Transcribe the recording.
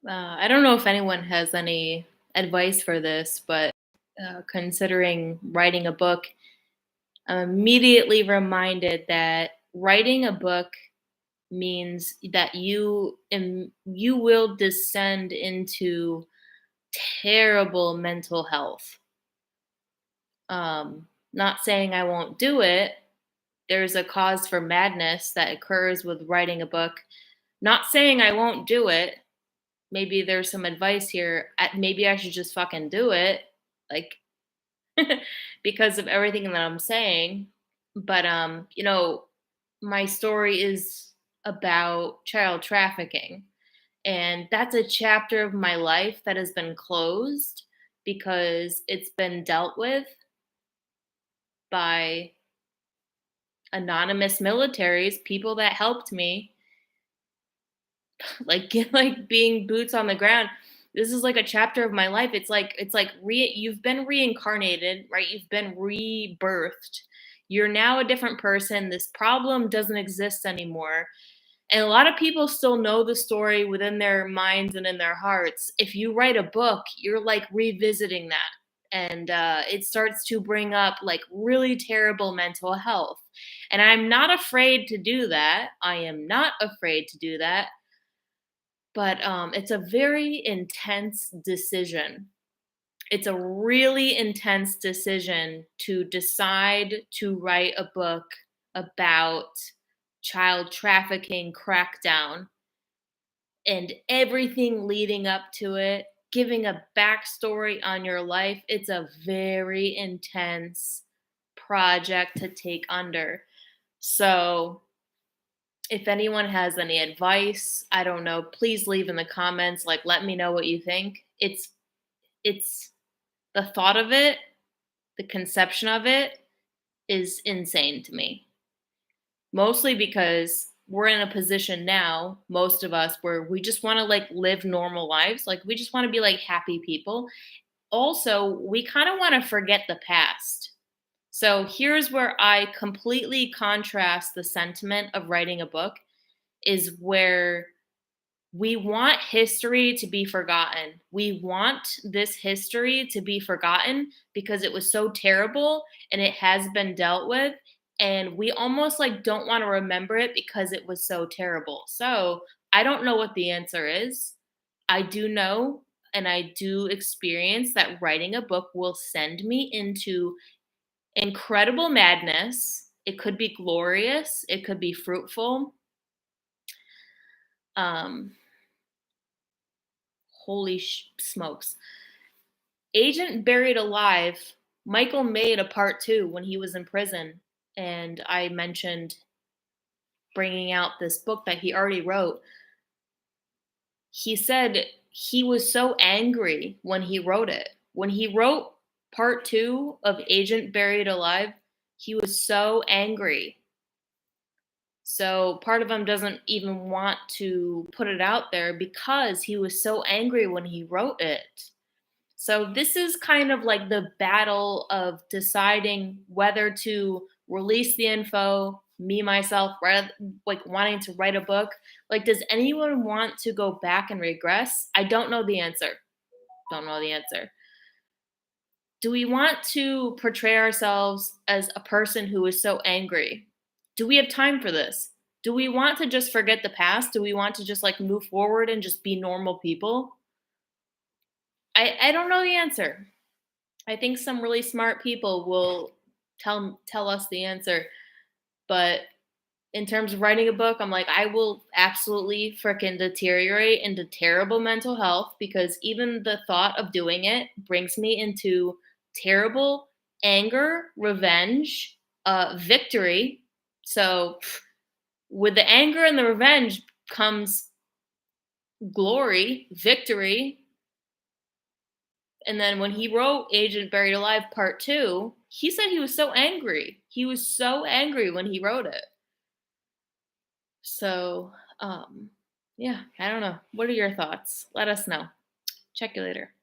I don't know if anyone has any advice for this, but considering writing a book, I'm immediately reminded that writing a book means that you will descend into terrible mental health. Not saying I won't do it. There's a cause for madness that occurs with writing a book. Not saying I won't do it. Maybe there's some advice here. Maybe I should just fucking do it, like, because of everything that I'm saying. But my story is about child trafficking, and that's a chapter of my life that has been closed because it's been dealt with by anonymous militaries, people that helped me, like like being boots on the ground. This is like a chapter of my life. You've been reincarnated, right? You've been rebirthed. You're now a different person. This problem doesn't exist anymore. And a lot of people still know the story within their minds and in their hearts. If you write a book, you're like revisiting that. And it starts to bring up like really terrible mental health. And I'm not afraid to do that. I am not afraid to do that. But it's a very intense decision. It's a really intense decision to decide to write a book about child trafficking crackdown and everything leading up to it, giving a backstory on your life. It's a very intense project to take under. So, if anyone has any advice, I don't know, please leave in the comments. Like, let me know what you think. It's the thought of it, the conception of it is insane to me. Mostly because we're in a position now, most of us, where we just want to like live normal lives. Like we just want to be like happy people. Also, we kind of want to forget the past. So here's where I completely contrast the sentiment of writing a book is where we want history to be forgotten. We want this history to be forgotten because it was so terrible and it has been dealt with. And we almost like don't want to remember it because it was so terrible. So I don't know what the answer is. I do know and I do experience that writing a book will send me into incredible madness. It could be glorious, it could be fruitful. Um, Holy smokes. Agent Buried Alive, Michael made a part two when he was in prison. And I mentioned bringing out this book that he already wrote. He said he was so angry when he wrote it. When he wrote part two of Agent Buried Alive, he was so angry. So part of him doesn't even want to put it out there because he was so angry when he wrote it. So this is kind of like the battle of deciding whether to release the info, me myself, like wanting to write a book. Like, does anyone want to go back and regress? I don't know the answer. Don't know the answer. Do we want to portray ourselves as a person who is so angry? Do we have time for this? Do we want to just forget the past? Do we want to just like move forward and just be normal people? I don't know the answer. I think some really smart people will tell us the answer. But in terms of writing a book, I'm like, I will absolutely freaking deteriorate into terrible mental health because even the thought of doing it brings me into terrible anger, revenge, victory. So with the anger and the revenge comes glory, victory. And then when he wrote Agent Buried Alive Part 2, he said he was so angry. He was so angry when he wrote it. So, yeah, I don't know. What are your thoughts? Let us know. Check you later.